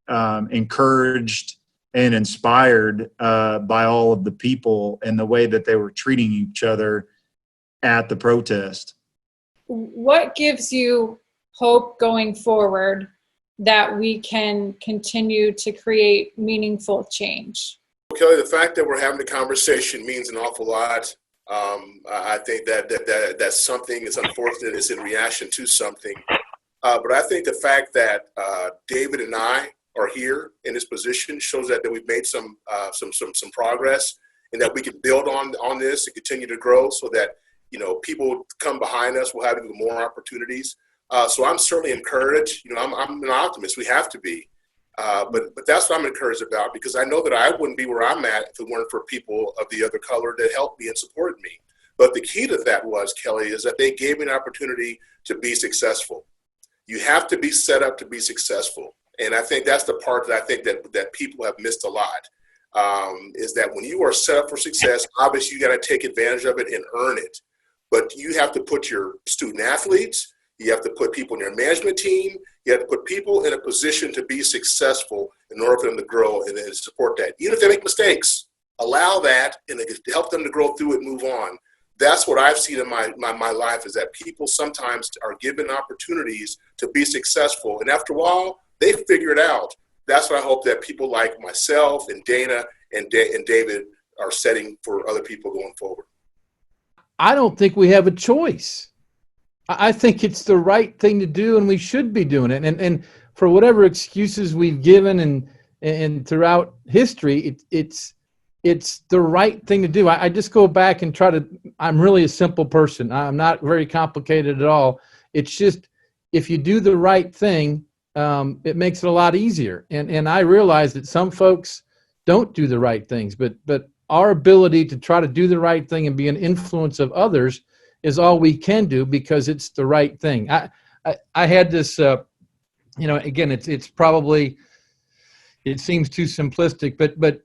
encouraged and inspired by all of the people and the way that they were treating each other at the protest. What gives you hope going forward that we can continue to create meaningful change? Kelly, the fact that we're having a conversation means an awful lot. I think that's something. It's unfortunate. It's in reaction to something. But I think the fact that David and I are here in this position shows that we've made some progress, and that we can build on this and continue to grow, so that people come behind us, we'll have even more opportunities. So I'm certainly encouraged. I'm an optimist. We have to be. But that's what I'm encouraged about, because I know that I wouldn't be where I'm at if it weren't for people of the other color that helped me and supported me. But the key to that was, Kelly, is that they gave me an opportunity to be successful. You have to be set up to be successful. And I think that's the part that I think that people have missed a lot, is that when you are set up for success, obviously you got to take advantage of it and earn it. But you have to put your student athletes, you have to put people in your management team, you have to put people in a position to be successful in order for them to grow and then support that. Even if they make mistakes, allow that and help them to grow through it and move on. That's what I've seen in my life, is that people sometimes are given opportunities to be successful. And after a while, they figure it out. That's what I hope that people like myself and Dana and David are setting for other people going forward. I don't think we have a choice. I think it's the right thing to do, and we should be doing it. And for whatever excuses we've given and throughout history, it's the right thing to do. I just go back and I'm really a simple person. I'm not very complicated at all. It's just, if you do the right thing, it makes it a lot easier. And I realize that some folks don't do the right things, but our ability to try to do the right thing and be an influence of others is all we can do, because it's the right thing. I had this, again, it's probably, it seems too simplistic, but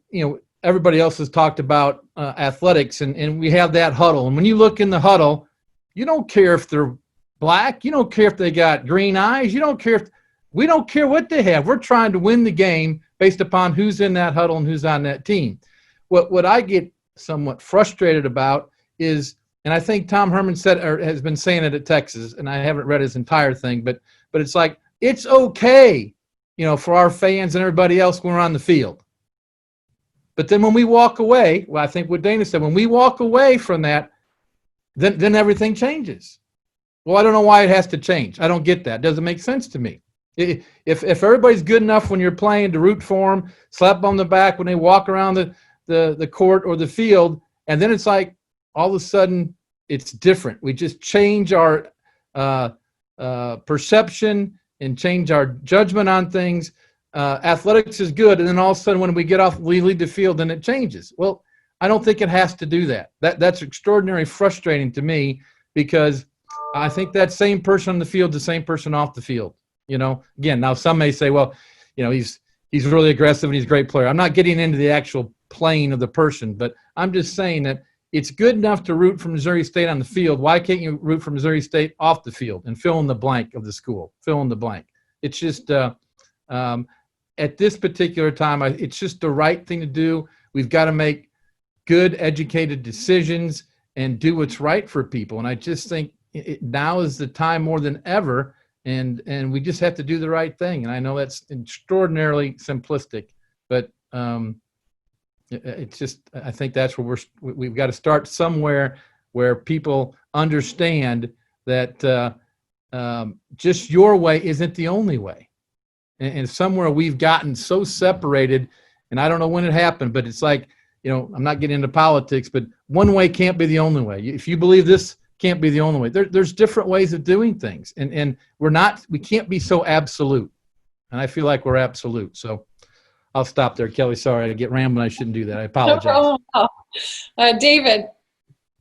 everybody else has talked about athletics, and we have that huddle. And when you look in the huddle, you don't care if they're black. You don't care if they got green eyes. We don't care what they have. We're trying to win the game based upon who's in that huddle and who's on that team. What I get somewhat frustrated about is, and I think Tom Herman said, or has been saying it at Texas, and I haven't read his entire thing, but it's like, it's okay, for our fans and everybody else when we're on the field. But then when we walk away, well, I think what Dana said, when we walk away from that, then everything changes. Well, I don't know why it has to change. I don't get that. It doesn't make sense to me. If everybody's good enough when you're playing to root for them, slap them on the back when they walk around the court or the field, and then it's like all of a sudden it's different. We just change our perception and change our judgment on things. Athletics is good, and then all of a sudden when we leave the field, then it changes. Well, I don't think it has to do that. That's extraordinarily frustrating to me, because I think that same person on the field, the same person off the field. Again, now some may say, well, he's really aggressive and he's a great player. I'm not getting into the actual playing of the person, but I'm just saying that it's good enough to root for Missouri State on the field. Why can't you root for Missouri State off the field and fill in the blank of the school? Fill in the blank. It's just at this particular time, it's just the right thing to do. We've got to make good, educated decisions and do what's right for people. And I just think now is the time more than ever, and we just have to do the right thing. And I know that's extraordinarily simplistic, but it's just, I think that's where we've got to start somewhere where people understand that just your way isn't the only way. And somewhere we've gotten so separated, and I don't know when it happened, but it's like, I'm not getting into politics, but one way can't be the only way. If you believe this can't be the only way, there's different ways of doing things, and we can't be so absolute. And I feel like we're absolute. So I'll stop there, Kelly. Sorry, I get rambling. I shouldn't do that. I apologize. David.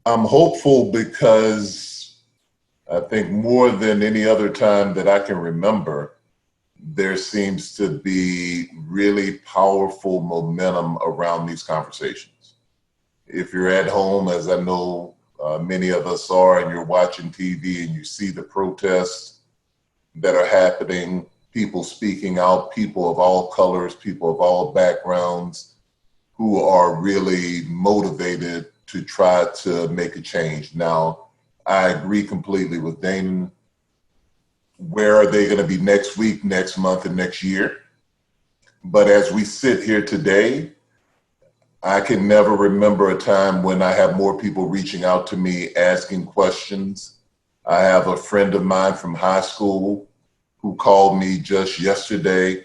I'm hopeful because I think more than any other time that I can remember, there seems to be really powerful momentum around these conversations. If you're at home, as I know many of us are, and you're watching TV and you see the protests that are happening, people speaking out, people of all colors, people of all backgrounds, who are really motivated to try to make a change. Now, I agree completely with Danan. Where are they going to be next week, next month, and next year? But as we sit here today, I can never remember a time when I have more people reaching out to me asking questions. I have a friend of mine from high school who called me just yesterday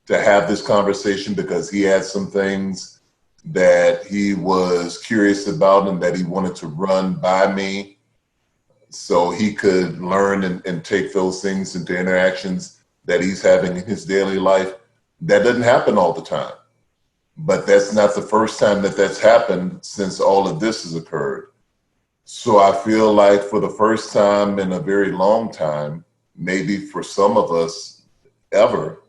to have this conversation because he had some things that he was curious about and that he wanted to run by me. so he could learn and take those things into interactions that he's having in his daily life. That doesn't happen all the time, but that's not the first time that that's happened since all of this has occurred. So I feel like for the first time in a very long time, maybe for some of us ever,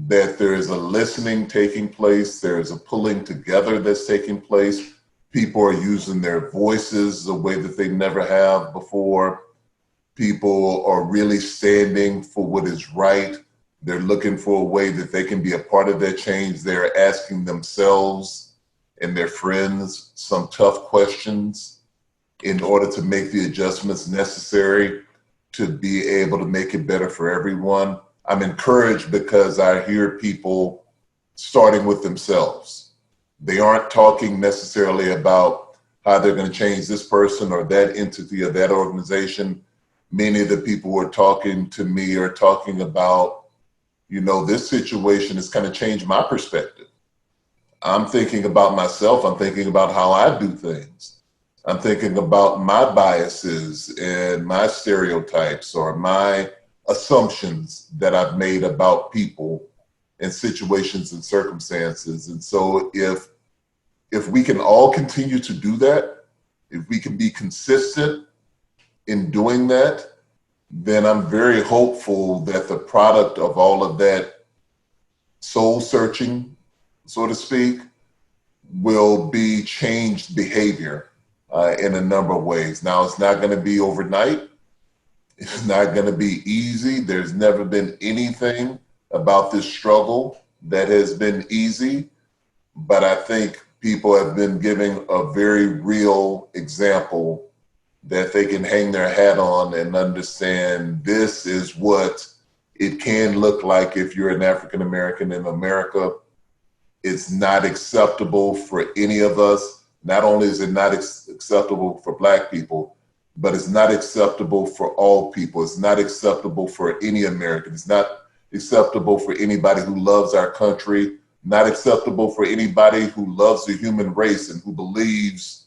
that there is a listening taking place, there's a pulling together that's taking place. People are using their voices the way that they never have before. People are really standing for what is right. They're looking for a way that they can be a part of that change. They're asking themselves and their friends some tough questions in order to make the adjustments necessary to be able to make it better for everyone. I'm encouraged because I hear people starting with themselves. They aren't talking necessarily about how they're going to change this person or that entity or that organization. Many of the people who are talking to me are talking about, you know, this situation has kind of changed my perspective. I'm thinking about myself. I'm thinking about how I do things. I'm thinking about my biases and my stereotypes or my assumptions that I've made about people and situations and circumstances. And so if we can all continue to do that, if we can be consistent in doing that, then I'm very hopeful that the product of all of that soul searching, so to speak, will be changed behavior in a number of ways. Now, it's not going to be overnight. It's not going to be easy. There's never been anything about this struggle that has been easy, but I think people have been giving a very real example that they can hang their hat on and understand this is what it can look like if you're an African American in America. It's not acceptable for any of us. Not only is it not acceptable for Black people, but it's not acceptable for all people. It's not acceptable for any American. It's not acceptable for anybody who loves our country, not acceptable for anybody who loves the human race and who believes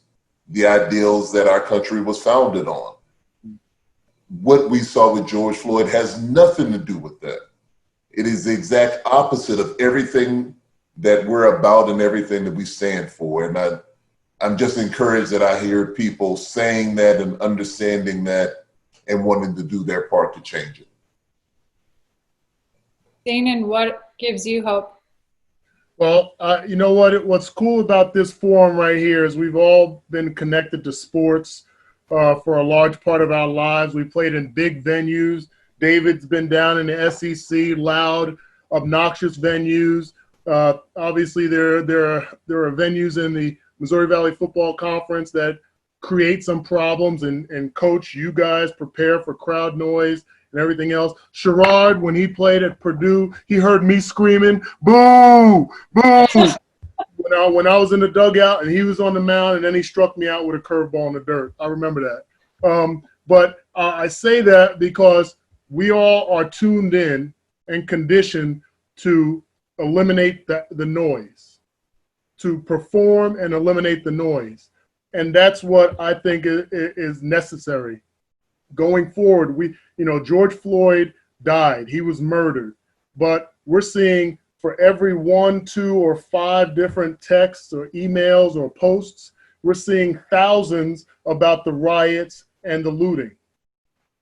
the ideals that our country was founded on. What we saw with George Floyd has nothing to do with that. It is the exact opposite of everything that we're about and everything that we stand for. And I'm just encouraged that I hear people saying that and understanding that and wanting to do their part to change it. Danan, what gives you hope? Well, you know what? What's cool about this forum right here is we've all been connected to sports for a large part of our lives. We played in big venues. David's been down in the SEC, loud, obnoxious venues. Obviously, there are venues in the Missouri Valley Football Conference that create some problems, and coach, you guys prepare for crowd noise and everything else. Sherard, when he played at Purdue, he heard me screaming, "Boo! Boo!" when I was in the dugout and he was on the mound, and then he struck me out with a curveball in the dirt. I remember that. But I say that because we all are tuned in and conditioned to eliminate the noise, to perform and eliminate the noise. And that's what I think is necessary. Going forward, George Floyd died. He was murdered. But we're seeing for every 1, 2, or 5 different texts or emails or posts, we're seeing thousands about the riots and the looting.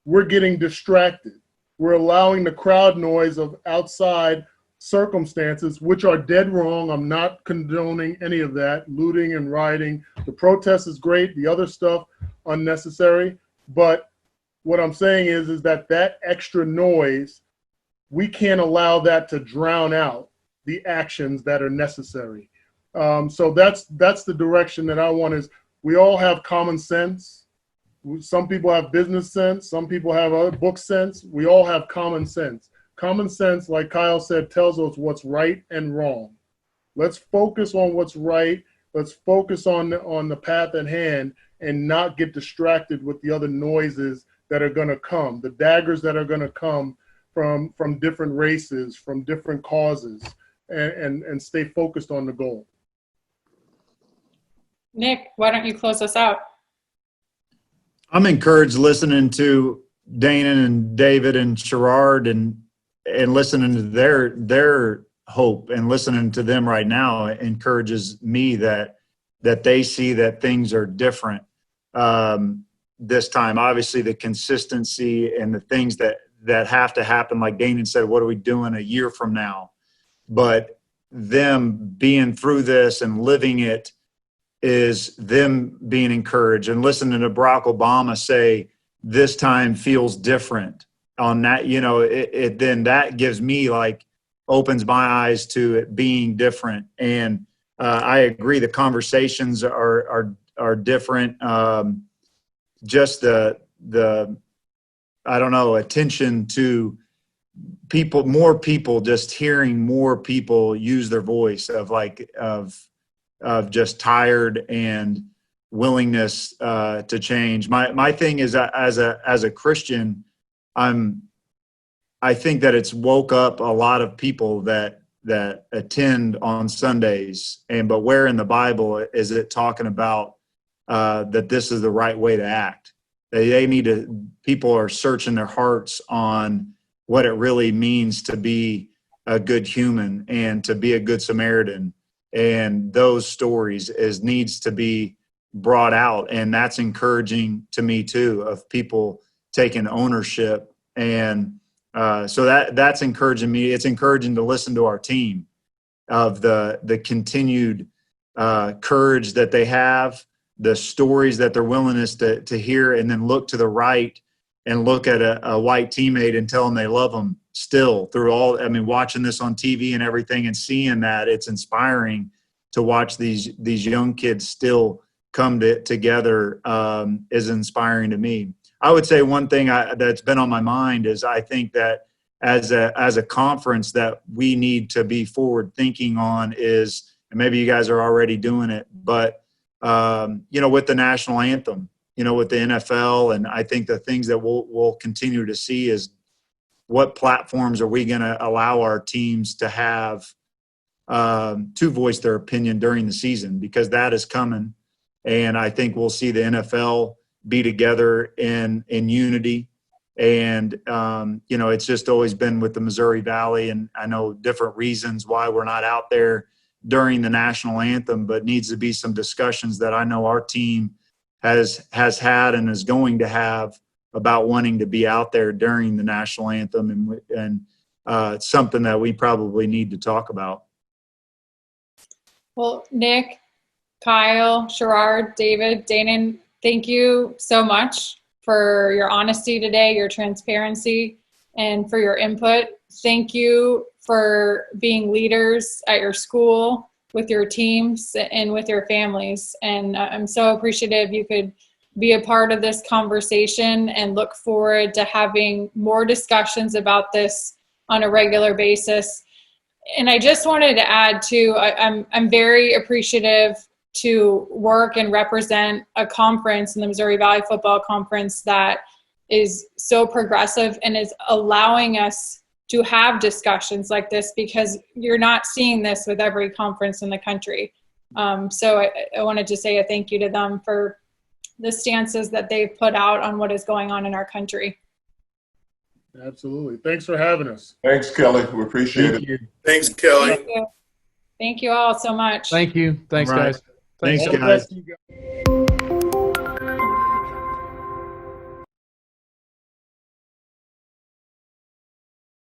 We're getting distracted. We're allowing the crowd noise of outside circumstances, which are dead wrong. I'm not condoning any of that, looting and rioting. The protest is great. The other stuff, unnecessary. But what I'm saying is that extra noise, we can't allow that to drown out the actions that are necessary. So that's the direction that I want. Is we all have common sense. Some people have business sense. Some people have other book sense. We all have common sense. Common sense, like Kyle said, tells us what's right and wrong. Let's focus on what's right. Let's focus on the path at hand and not get distracted with the other noises that are going to come, the daggers that are going to come from different races, from different causes, and stay focused on the goal. Nick, why don't you close us out? I'm encouraged listening to Danan and David and Sherard and listening to their hope, and listening to them right now encourages me that they see that things are different this time. Obviously, the consistency and the things that have to happen, like Danan said, what are we doing a year from now? But them being through this and living it is them being encouraged, and listening to Barack Obama say this time feels different on that, then that gives me, like, opens my eyes to it being different. And I agree, the conversations are different. Just the I don't know, attention to people, more people, just hearing more people use their voice of just tired and willingness to change. My thing is, as a Christian, I think that it's woke up a lot of people that attend on Sundays, but where in the Bible is it talking about that this is the right way to act? They need to. People are searching their hearts on what it really means to be a good human and to be a good Samaritan, and those stories needs to be brought out, and that's encouraging to me too, of people taking ownership. And so that's encouraging me. It's encouraging to listen to our team, of the continued courage that they have, the stories that they're willingness to hear, and then look to the right and look at a white teammate and tell them they love them still through all. I mean, watching this on TV and everything and seeing that, it's inspiring to watch these young kids still come together is inspiring to me. I would say one thing that's been on my mind is, I think that as a conference that we need to be forward thinking on is, and maybe you guys are already doing it, but with the national anthem, with the NFL, and I think the things that we'll continue to see is what platforms are we going to allow our teams to have to voice their opinion during the season, because that is coming. And I think we'll see the NFL be together in unity. And, it's just always been with the Missouri Valley, and I know different reasons why we're not out there during the national anthem, but needs to be some discussions that I know our team has had and is going to have about wanting to be out there during the national anthem. And it's something that we probably need to talk about. Well, Nick, Kyle, Sherard, David, Danan, thank you so much for your honesty today, your transparency, and for your input. Thank you for being leaders at your school, with your teams, and with your families. And I'm so appreciative you could be a part of this conversation, and look forward to having more discussions about this on a regular basis. And I just wanted to add too, I'm very appreciative to work and represent a conference in the Missouri Valley Football Conference that is so progressive and is allowing us to have discussions like this, because you're not seeing this with every conference in the country. So I wanted to say a thank you to them for the stances that they've put out on what is going on in our country. Absolutely. Thanks for having us. Thanks, Kelly. We appreciate it. Thanks, Kelly. Thank you all so much. Thank you. Thanks, All right. guys. Thanks, All the guys. best to you guys.